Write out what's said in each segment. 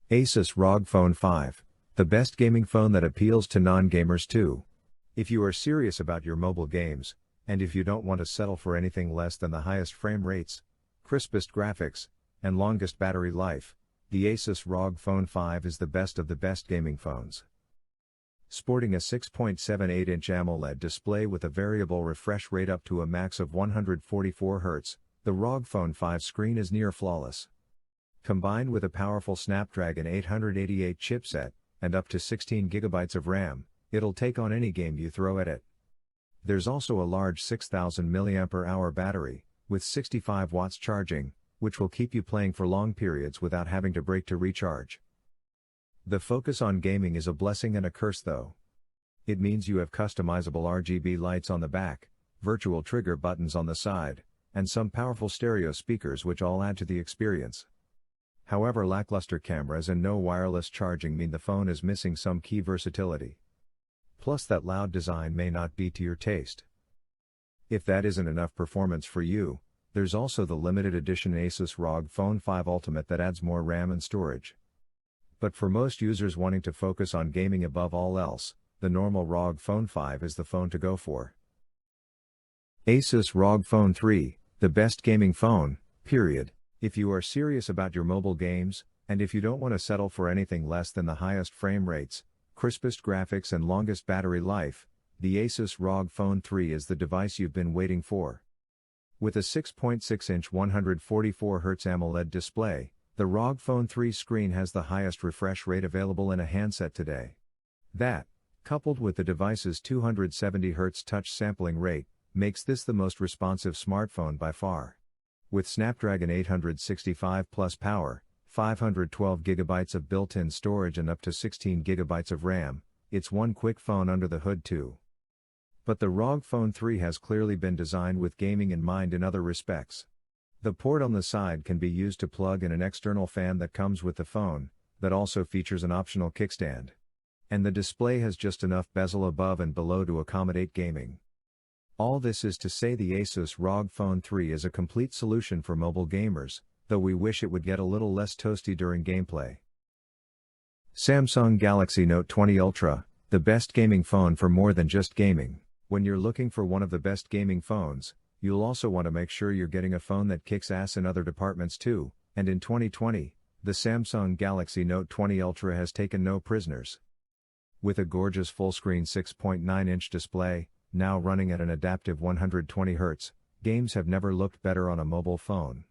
Asus Rog Phone 5. The best gaming phone that appeals to non-gamers too. If you are serious about your mobile games, and if you don't want to settle for anything less than the highest frame rates, crispest graphics, and longest battery life, the Asus ROG Phone 5 is the best of the best gaming phones. Sporting a 6.78-inch AMOLED display with a variable refresh rate up to a max of 144 Hz, the ROG Phone 5 screen is near flawless. Combined with a powerful Snapdragon 888 chipset, and up to 16 GB of RAM, it'll take on any game you throw at it. There's also a large 6000 mAh battery, with 65 watts charging, which will keep you playing for long periods without having to break to recharge. The focus on gaming is a blessing and a curse though. It means you have customizable RGB lights on the back, virtual trigger buttons on the side, and some powerful stereo speakers which all add to the experience. However, lackluster cameras and no wireless charging mean the phone is missing some key versatility. Plus, that loud design may not be to your taste. If that isn't enough performance for you, there's also the limited edition Asus ROG Phone 5 Ultimate that adds more RAM and storage. But for most users wanting to focus on gaming above all else, the normal ROG Phone 5 is the phone to go for. Asus ROG Phone 3, the best gaming phone, period. If you are serious about your mobile games, and if you don't want to settle for anything less than the highest frame rates, crispest graphics and longest battery life, the Asus ROG Phone 3 is the device you've been waiting for. With a 6.6-inch 144 Hz AMOLED display, the ROG Phone 3 screen has the highest refresh rate available in a handset today. That, coupled with the device's 270 Hz touch sampling rate, makes this the most responsive smartphone by far. With Snapdragon 865 Plus power, 512 GB of built-in storage and up to 16 GB of RAM, it's one quick phone under the hood too. But the ROG Phone 3 has clearly been designed with gaming in mind in other respects. The port on the side can be used to plug in an external fan that comes with the phone, that also features an optional kickstand. And the display has just enough bezel above and below to accommodate gaming. All this is to say the Asus ROG Phone 3 is a complete solution for mobile gamers, though we wish it would get a little less toasty during gameplay. Samsung Galaxy Note 20 Ultra, the best gaming phone for more than just gaming. When you're looking for one of the best gaming phones, you'll also want to make sure you're getting a phone that kicks ass in other departments too, and in 2020, the Samsung Galaxy Note 20 Ultra has taken no prisoners. With a gorgeous full-screen 6.9-inch display, now running at an adaptive 120 Hz, games have never looked better on a mobile phone.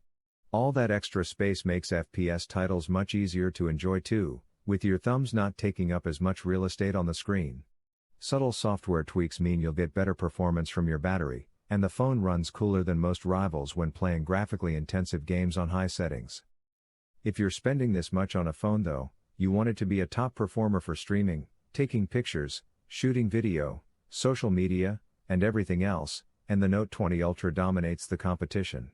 All that extra space makes FPS titles much easier to enjoy too, with your thumbs not taking up as much real estate on the screen. Subtle software tweaks mean you'll get better performance from your battery, and the phone runs cooler than most rivals when playing graphically intensive games on high settings. If you're spending this much on a phone though, you want it to be a top performer for streaming, taking pictures, shooting video, social media, and everything else, and the Note 20 Ultra dominates the competition.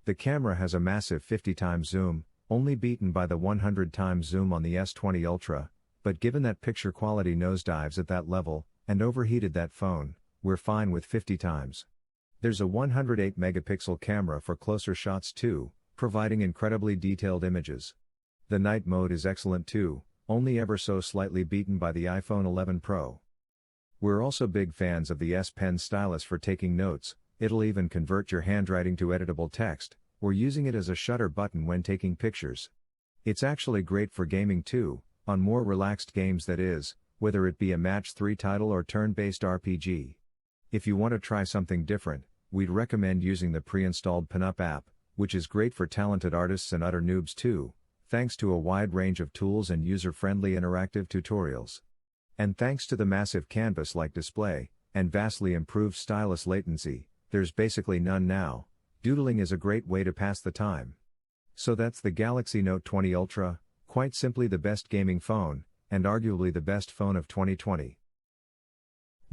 The camera has a massive 50x zoom, only beaten by the 100x zoom on the S20 Ultra, but given that picture quality nosedives at that level, and overheated that phone, we're fine with 50x. There's a 108 megapixel camera for closer shots too, providing incredibly detailed images. The night mode is excellent too, only ever so slightly beaten by the iPhone 11 Pro. We're also big fans of the S Pen stylus for taking notes. It'll even convert your handwriting to editable text, or using it as a shutter button when taking pictures. It's actually great for gaming too, on more relaxed games that is, whether it be a match 3 title or turn-based RPG. If you want to try something different, we'd recommend using the pre-installed Pinup app, which is great for talented artists and utter noobs too, thanks to a wide range of tools and user-friendly interactive tutorials. And thanks to the massive canvas-like display, and vastly improved stylus latency, there's basically none now. Doodling is a great way to pass the time. So that's the Galaxy Note 20 Ultra, quite simply the best gaming phone, and arguably the best phone of 2020.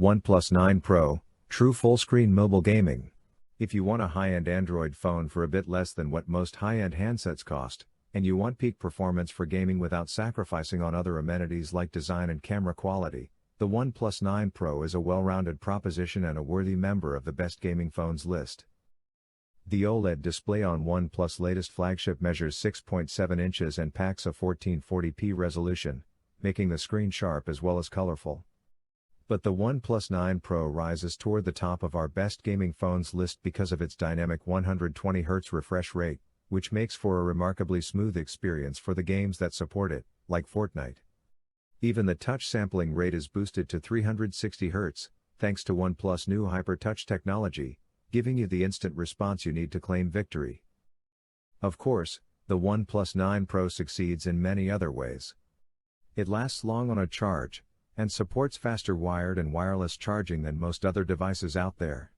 OnePlus 9 Pro, true full-screen mobile gaming. If you want a high-end Android phone for a bit less than what most high-end handsets cost, and you want peak performance for gaming without sacrificing on other amenities like design and camera quality, the OnePlus 9 Pro is a well-rounded proposition and a worthy member of the best gaming phones list. The OLED display on OnePlus' latest flagship measures 6.7 inches and packs a 1440p resolution, making the screen sharp as well as colorful. But the OnePlus 9 Pro rises toward the top of our best gaming phones list because of its dynamic 120Hz refresh rate, which makes for a remarkably smooth experience for the games that support it, like Fortnite. Even the touch sampling rate is boosted to 360Hz, thanks to OnePlus' new Hyper-Touch technology, giving you the instant response you need to claim victory. Of course, the OnePlus 9 Pro succeeds in many other ways. It lasts long on a charge, and supports faster wired and wireless charging than most other devices out there.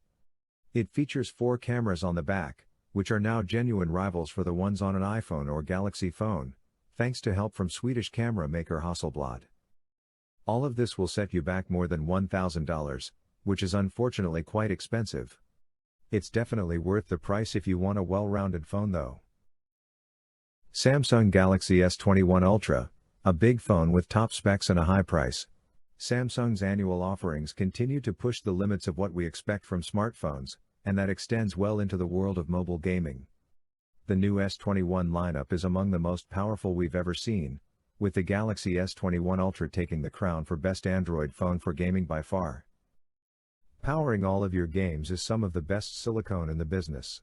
It features 4 cameras on the back, which are now genuine rivals for the ones on an iPhone or Galaxy phone, thanks to help from Swedish camera maker Hasselblad. All of this will set you back more than $1,000, which is unfortunately quite expensive. It's definitely worth the price if you want a well-rounded phone though. Samsung Galaxy S21 Ultra, a big phone with top specs and a high price. Samsung's annual offerings continue to push the limits of what we expect from smartphones, and that extends well into the world of mobile gaming. The new S21 lineup is among the most powerful we've ever seen, with the Galaxy S21 Ultra taking the crown for best Android phone for gaming by far. Powering all of your games is some of the best silicone in the business.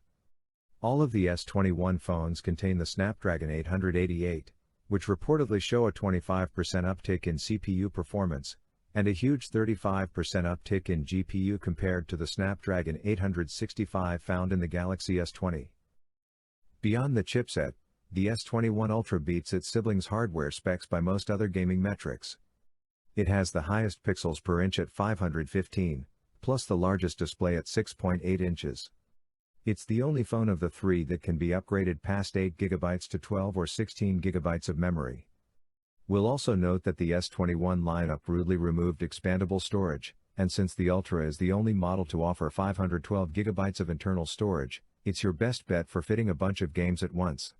All of the S21 phones contain the Snapdragon 888, which reportedly show a 25% uptick in CPU performance, and a huge 35% uptick in GPU compared to the Snapdragon 865 found in the Galaxy S20. Beyond the chipset, the S21 Ultra beats its siblings' hardware specs by most other gaming metrics. It has the highest pixels per inch at 515, plus the largest display at 6.8 inches. It's the only phone of the three that can be upgraded past 8GB to 12 or 16GB of memory. We'll also note that the S21 lineup rudely removed expandable storage, and since the Ultra is the only model to offer 512GB of internal storage, it's your best bet for fitting a bunch of games at once.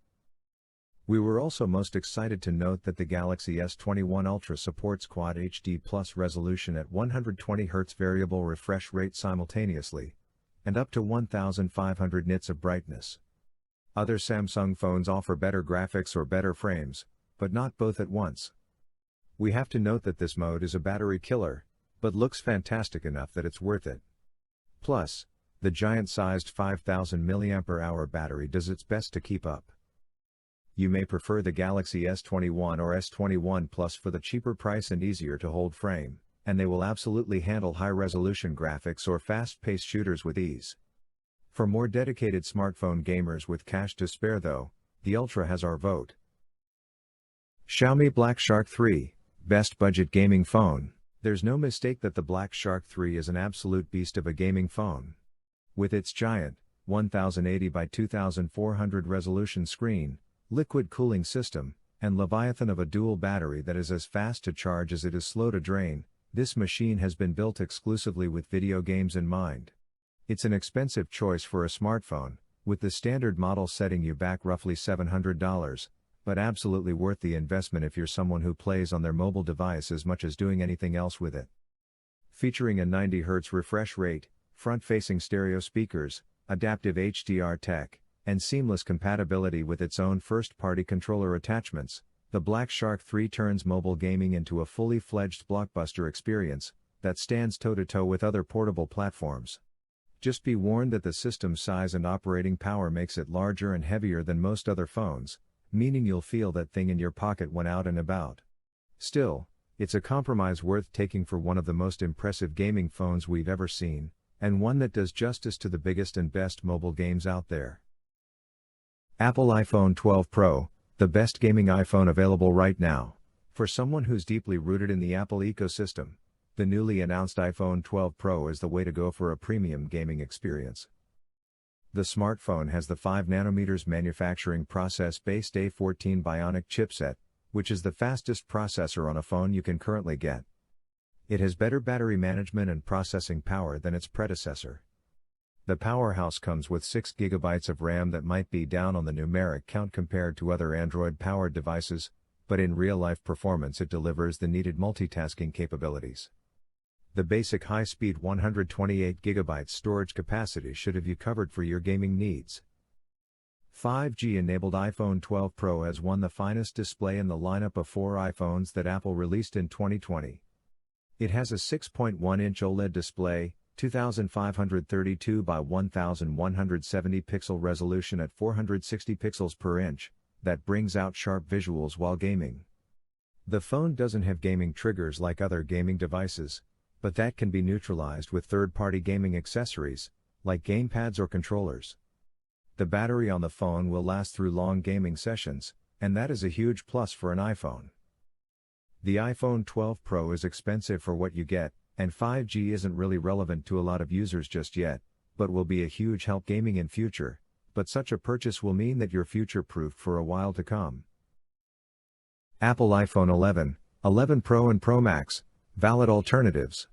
We were also most excited to note that the Galaxy S21 Ultra supports Quad HD Plus resolution at 120Hz variable refresh rate simultaneously, and up to 1500 nits of brightness. Other Samsung phones offer better graphics or better frames, but not both at once. We have to note that this mode is a battery killer, but looks fantastic enough that it's worth it. Plus, the giant-sized 5000 mAh battery does its best to keep up. You may prefer the Galaxy S21 or S21 Plus for the cheaper price and easier to hold frame, and they will absolutely handle high-resolution graphics or fast-paced shooters with ease. For more dedicated smartphone gamers with cash to spare though, the Ultra has our vote. Xiaomi Black Shark 3, best budget gaming phone. There's no mistake that the Black Shark 3 is an absolute beast of a gaming phone. With its giant, 1080 by 2400 resolution screen, liquid cooling system, and Leviathan of a dual battery that is as fast to charge as it is slow to drain, this machine has been built exclusively with video games in mind. It's an expensive choice for a smartphone, with the standard model setting you back roughly $700, but absolutely worth the investment if you're someone who plays on their mobile device as much as doing anything else with it. Featuring a 90Hz refresh rate, front-facing stereo speakers, adaptive HDR tech, and seamless compatibility with its own first-party controller attachments, the Black Shark 3 turns mobile gaming into a fully fledged blockbuster experience that stands toe-to-toe with other portable platforms. Just be warned that the system's size and operating power makes it larger and heavier than most other phones, meaning you'll feel that thing in your pocket when out and about. Still, it's a compromise worth taking for one of the most impressive gaming phones we've ever seen, and one that does justice to the biggest and best mobile games out there. Apple iPhone 12 Pro, the best gaming iPhone available right now. For someone who's deeply rooted in the Apple ecosystem, the newly announced iPhone 12 Pro is the way to go for a premium gaming experience. The smartphone has the 5nm manufacturing process-based A14 Bionic chipset, which is the fastest processor on a phone you can currently get. It has better battery management and processing power than its predecessor. The powerhouse comes with 6GB of RAM that might be down on the numeric count compared to other Android-powered devices, but in real-life performance it delivers the needed multitasking capabilities. The basic high-speed 128GB storage capacity should have you covered for your gaming needs. 5G-enabled iPhone 12 Pro has won the finest display in the lineup of 4 iPhones that Apple released in 2020. It has a 6.1-inch OLED display, 2532 by 1170 pixel resolution at 460 pixels per inch, that brings out sharp visuals while gaming. The phone doesn't have gaming triggers like other gaming devices, but that can be neutralized with third-party gaming accessories, like gamepads or controllers. The battery on the phone will last through long gaming sessions, and that is a huge plus for an iPhone. The iPhone 12 Pro is expensive for what you get, and 5G isn't really relevant to a lot of users just yet, but will be a huge help gaming in future, but such a purchase will mean that you're future-proofed for a while to come. Apple iPhone 11, 11 Pro and Pro Max, valid alternatives.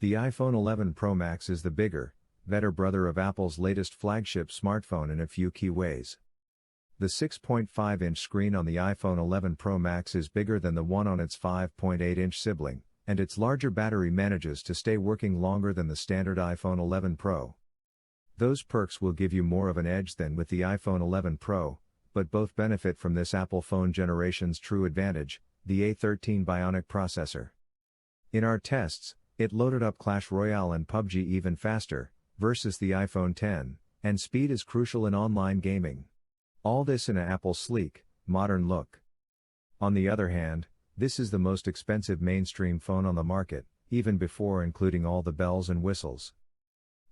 The iPhone 11 Pro Max is the bigger, better brother of Apple's latest flagship smartphone in a few key ways. The 6.5-inch screen on the iPhone 11 Pro Max is bigger than the one on its 5.8-inch sibling, and its larger battery manages to stay working longer than the standard iPhone 11 Pro. Those perks will give you more of an edge than with the iPhone 11 Pro, but both benefit from this Apple phone generation's true advantage, the A13 Bionic processor. In our tests, it loaded up Clash Royale and PUBG even faster, versus the iPhone X, and speed is crucial in online gaming. All this in an Apple's sleek, modern look. On the other hand, this is the most expensive mainstream phone on the market, even before including all the bells and whistles.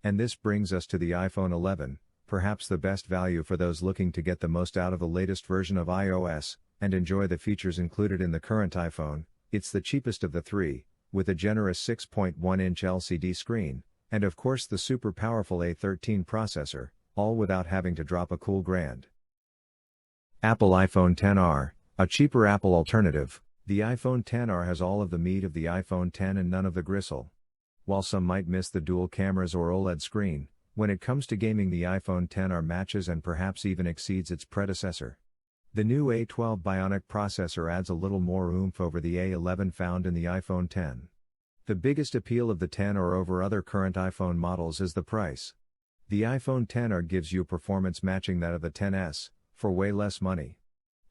And this brings us to the iPhone 11, perhaps the best value for those looking to get the most out of the latest version of iOS, and enjoy the features included in the current iPhone. It's the cheapest of the three, with a generous 6.1-inch LCD screen, and of course the super powerful A13 processor, all without having to drop a cool grand. Apple iPhone XR, a cheaper Apple alternative. The iPhone XR has all of the meat of the iPhone X and none of the gristle. While some might miss the dual cameras or OLED screen, when it comes to gaming the iPhone XR matches and perhaps even exceeds its predecessor. The new A12 Bionic processor adds a little more oomph over the A11 found in the iPhone X. The biggest appeal of the XR over other current iPhone models is the price. The iPhone XR gives you performance matching that of the XS, for way less money.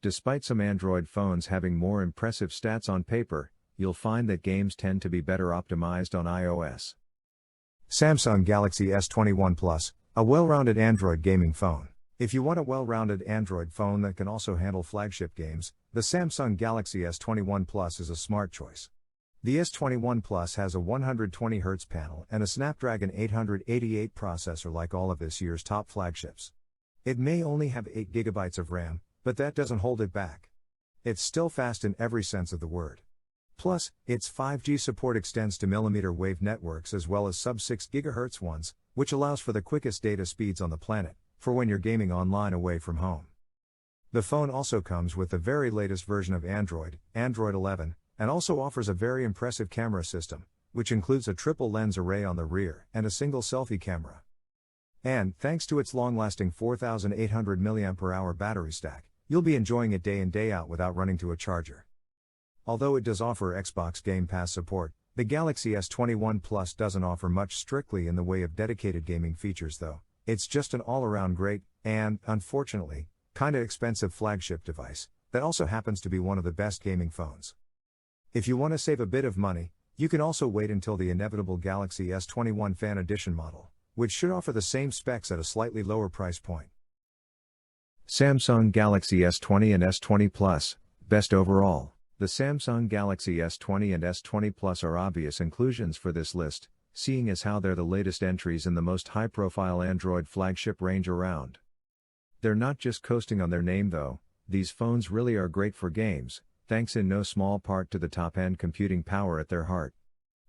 Despite some Android phones having more impressive stats on paper, you'll find that games tend to be better optimized on iOS. Samsung Galaxy S21 Plus, a well-rounded Android gaming phone. If you want a well-rounded Android phone that can also handle flagship games, the Samsung Galaxy S21 Plus is a smart choice. The S21 Plus has a 120Hz panel and a Snapdragon 888 processor like all of this year's top flagships. It may only have 8GB of RAM, but that doesn't hold it back. It's still fast in every sense of the word. Plus, its 5G support extends to millimeter wave networks as well as sub-6 GHz ones, which allows for the quickest data speeds on the planet, for when you're gaming online away from home. The phone also comes with the very latest version of Android, Android 11, and also offers a very impressive camera system, which includes a triple lens array on the rear and a single selfie camera. And, thanks to its long-lasting 4,800 mAh battery stack, you'll be enjoying it day in day out without running to a charger. Although it does offer Xbox Game Pass support, the Galaxy S21 Plus doesn't offer much strictly in the way of dedicated gaming features though. It's just an all-around great, and, unfortunately, kinda expensive flagship device, that also happens to be one of the best gaming phones. If you want to save a bit of money, you can also wait until the inevitable Galaxy S21 Fan Edition model, which should offer the same specs at a slightly lower price point. Samsung Galaxy S20 and S20 Plus, best overall. The Samsung Galaxy S20 and S20 Plus are obvious inclusions for this list, seeing as how they're the latest entries in the most high-profile Android flagship range around. They're not just coasting on their name though, these phones really are great for games, thanks in no small part to the top-end computing power at their heart.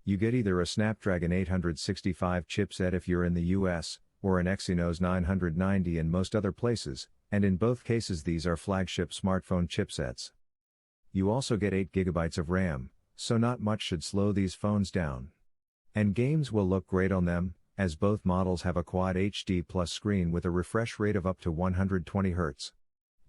You get either a Snapdragon 865 chipset if you're in the US, or an Exynos 990 in most other places, and in both cases these are flagship smartphone chipsets. You also get 8GB of RAM, so not much should slow these phones down. And games will look great on them, as both models have a Quad HD Plus screen with a refresh rate of up to 120Hz.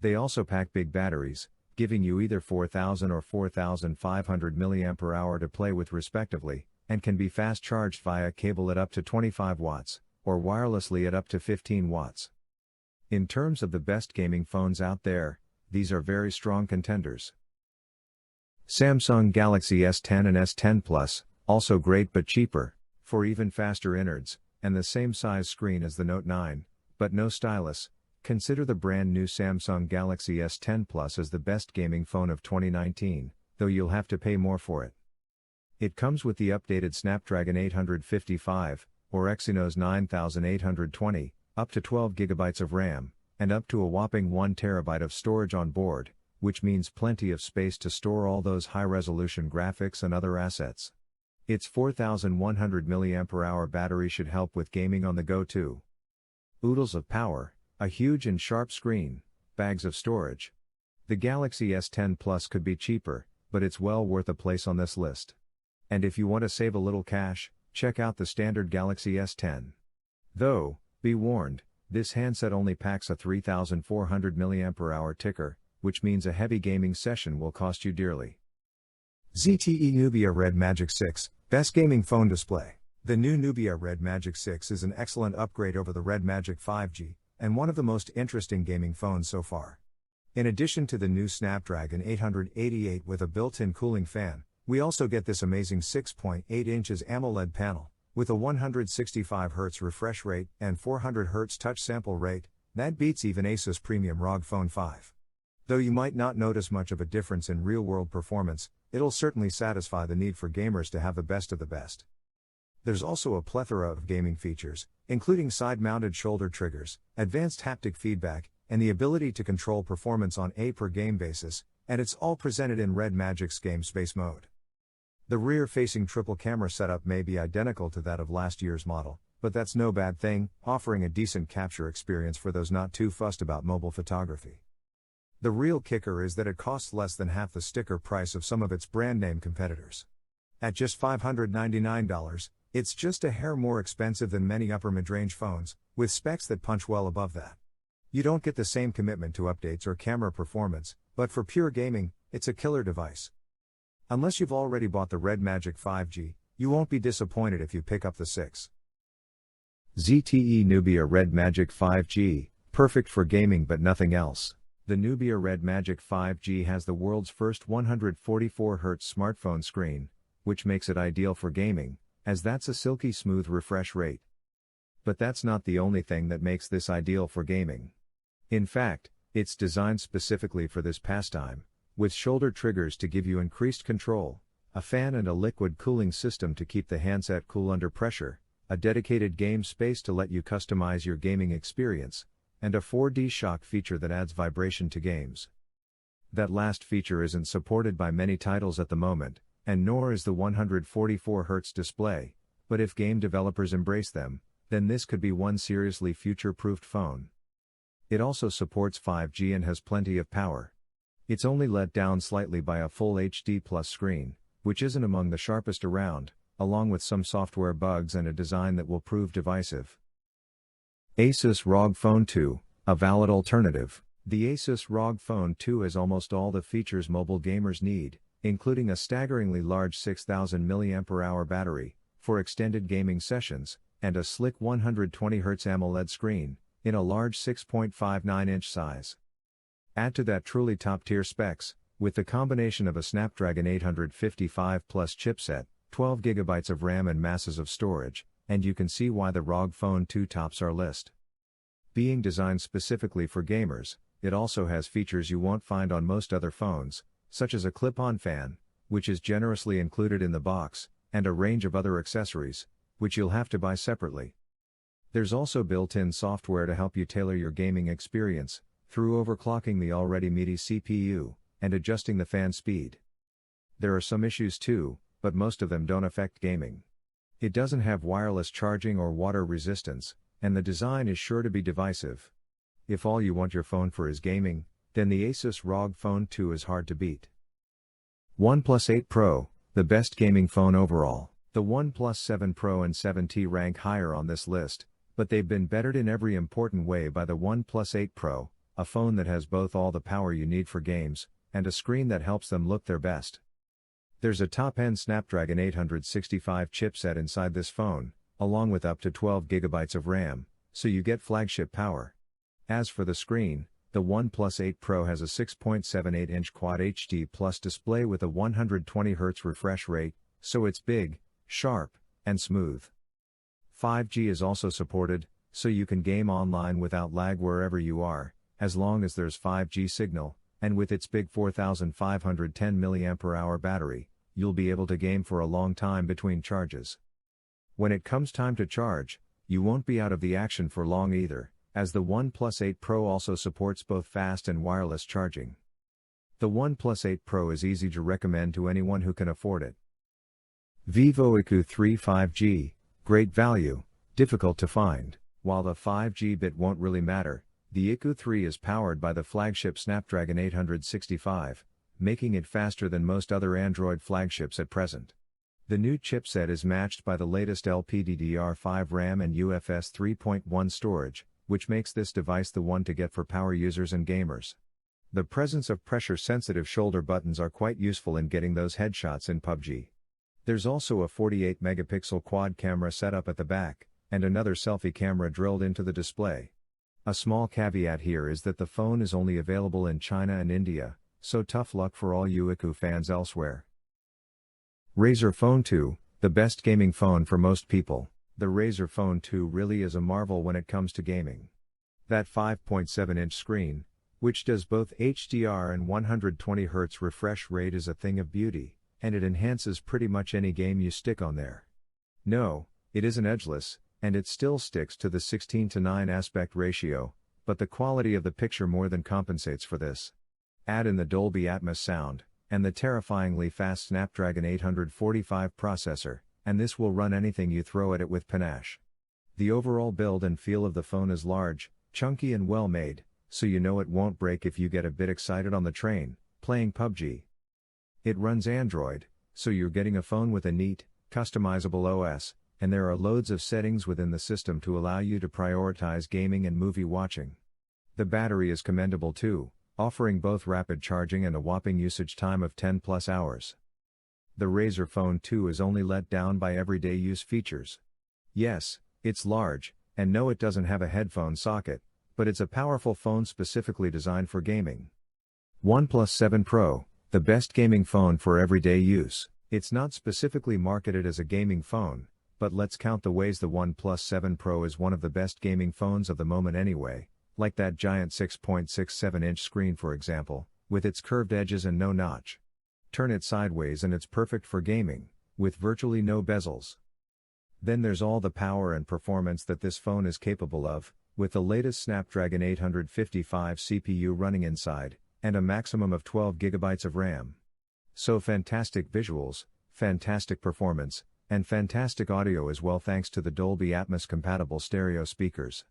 They also pack big batteries, giving you either 4,000 or 4,500 mAh to play with respectively, and can be fast charged via cable at up to 25 watts, or wirelessly at up to 15 watts. In terms of the best gaming phones out there, these are very strong contenders. Samsung Galaxy S10 and S10 Plus, also great but cheaper, for even faster innards, and the same size screen as the Note 9, but no stylus. Consider the brand new Samsung Galaxy S10 Plus as the best gaming phone of 2019, though you'll have to pay more for it. It comes with the updated Snapdragon 855, or Exynos 9820, up to 12GB of RAM, and up to a whopping 1TB of storage on board, which means plenty of space to store all those high-resolution graphics and other assets. Its 4100 mAh battery should help with gaming on the go too. Oodles of power, a huge and sharp screen, bags of storage. The Galaxy S10 Plus could be cheaper, but it's well worth a place on this list. And if you want to save a little cash, check out the standard Galaxy S10. Though, be warned, this handset only packs a 3400 mAh ticker, which means a heavy gaming session will cost you dearly. Zte Nubia Red Magic 6, best gaming phone display. The new Nubia Red Magic 6 is an excellent upgrade over the Red Magic 5G, and one of the most interesting gaming phones so far. In addition to the new Snapdragon 888 with a built-in cooling fan, we also get this amazing 6.8 inches AMOLED panel, with a 165Hz refresh rate and 400Hz touch sample rate, that beats even Asus Premium ROG Phone 5. Though you might not notice much of a difference in real-world performance, it'll certainly satisfy the need for gamers to have the best of the best. There's also a plethora of gaming features, including side-mounted shoulder triggers, advanced haptic feedback, and the ability to control performance on a per-game basis, and it's all presented in Red Magic's Game Space mode. The rear-facing triple camera setup may be identical to that of last year's model, but that's no bad thing, offering a decent capture experience for those not too fussed about mobile photography. The real kicker is that it costs less than half the sticker price of some of its brand-name competitors. At just $599, it's just a hair more expensive than many upper mid-range phones, with specs that punch well above that. You don't get the same commitment to updates or camera performance, but for pure gaming, it's a killer device. Unless you've already bought the Red Magic 5G, you won't be disappointed if you pick up the 6. Zte Nubia Red Magic 5G, perfect for gaming but nothing else. The Nubia Red Magic 5G has the world's first 144Hz smartphone screen, which makes it ideal for gaming, as that's a silky smooth refresh rate. But that's not the only thing that makes this ideal for gaming. In fact, it's designed specifically for this pastime, with shoulder triggers to give you increased control, a fan and a liquid cooling system to keep the handset cool under pressure, a dedicated game space to let you customize your gaming experience, and a 4D shock feature that adds vibration to games. That last feature isn't supported by many titles at the moment, and nor is the 144Hz display, but if game developers embrace them, then this could be one seriously future-proofed phone. It also supports 5G and has plenty of power. It's only let down slightly by a full HD Plus screen, which isn't among the sharpest around, along with some software bugs and a design that will prove divisive. Asus ROG Phone 2, a valid alternative. The Asus ROG Phone 2 has almost all the features mobile gamers need, including a staggeringly large 6000 mAh battery, for extended gaming sessions, and a slick 120Hz AMOLED screen, in a large 6.59-inch size. Add to that truly top-tier specs, with the combination of a Snapdragon 855 Plus chipset, 12GB of RAM and masses of storage, and you can see why the ROG Phone 2 tops our list. Being designed specifically for gamers, it also has features you won't find on most other phones, such as a clip-on fan, which is generously included in the box, and a range of other accessories, which you'll have to buy separately. There's also built-in software to help you tailor your gaming experience, through overclocking the already meaty CPU, and adjusting the fan speed. There are some issues too, but most of them don't affect gaming. It doesn't have wireless charging or water resistance, and the design is sure to be divisive. If all you want your phone for is gaming, then the Asus ROG Phone 2 is hard to beat. OnePlus 8 Pro, the best gaming phone overall. The OnePlus 7 Pro and 7T rank higher on this list, but they've been bettered in every important way by the OnePlus 8 Pro, a phone that has both all the power you need for games, and a screen that helps them look their best. There's a top-end Snapdragon 865 chipset inside this phone, along with up to 12 GB of RAM, so you get flagship power. As for the screen, the OnePlus 8 Pro has a 6.78-inch Quad HD Plus display with a 120Hz refresh rate, so it's big, sharp, and smooth. 5G is also supported, so you can game online without lag wherever you are, as long as there's 5G signal, and with its big 4510 mAh battery, you'll be able to game for a long time between charges. When it comes time to charge, you won't be out of the action for long either, as the OnePlus 8 Pro also supports both fast and wireless charging. The OnePlus 8 Pro is easy to recommend to anyone who can afford it. Vivo Aku 3 5G, great value, difficult to find. While the 5G bit won't really matter, the Aku 3 is powered by the flagship Snapdragon 865, making it faster than most other Android flagships at present. The new chipset is matched by the latest LPDDR5 RAM and UFS 3.1 storage, which makes this device the one to get for power users and gamers. The presence of pressure-sensitive shoulder buttons are quite useful in getting those headshots in PUBG. There's also a 48-megapixel quad camera setup at the back, and another selfie camera drilled into the display. A small caveat here is that the phone is only available in China and India, so tough luck for all you Aku fans elsewhere. Razer Phone 2, the best gaming phone for most people. The Razer Phone 2 really is a marvel when it comes to gaming. That 5.7-inch screen, which does both HDR and 120Hz refresh rate, is a thing of beauty, and it enhances pretty much any game you stick on there. No, it isn't edgeless, and it still sticks to the 16:9 aspect ratio, but the quality of the picture more than compensates for this. Add in the Dolby Atmos sound, and the terrifyingly fast Snapdragon 845 processor, and this will run anything you throw at it with panache. The overall build and feel of the phone is large, chunky and well made, so you know it won't break if you get a bit excited on the train, playing PUBG. It runs Android, so you're getting a phone with a neat, customizable OS, and there are loads of settings within the system to allow you to prioritize gaming and movie watching. The battery is commendable too, offering both rapid charging and a whopping usage time of 10+ hours. The Razer Phone 2 is only let down by everyday use features. Yes, it's large, and no, it doesn't have a headphone socket, but it's a powerful phone specifically designed for gaming. OnePlus 7 Pro, the best gaming phone for everyday use. It's not specifically marketed as a gaming phone, but let's count the ways the OnePlus 7 Pro is one of the best gaming phones of the moment anyway, like that giant 6.67-inch screen for example, with its curved edges and no notch. Turn it sideways and it's perfect for gaming, with virtually no bezels. Then there's all the power and performance that this phone is capable of, with the latest Snapdragon 855 CPU running inside, and a maximum of 12 GB of RAM. So fantastic visuals, fantastic performance, and fantastic audio as well thanks to the Dolby Atmos compatible stereo speakers.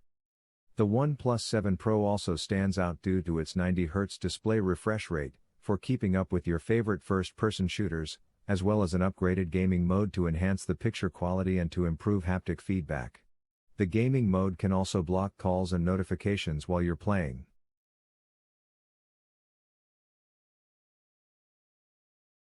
The OnePlus 7 Pro also stands out due to its 90Hz display refresh rate, for keeping up with your favorite first-person shooters, as well as an upgraded gaming mode to enhance the picture quality and to improve haptic feedback. The gaming mode can also block calls and notifications while you're playing.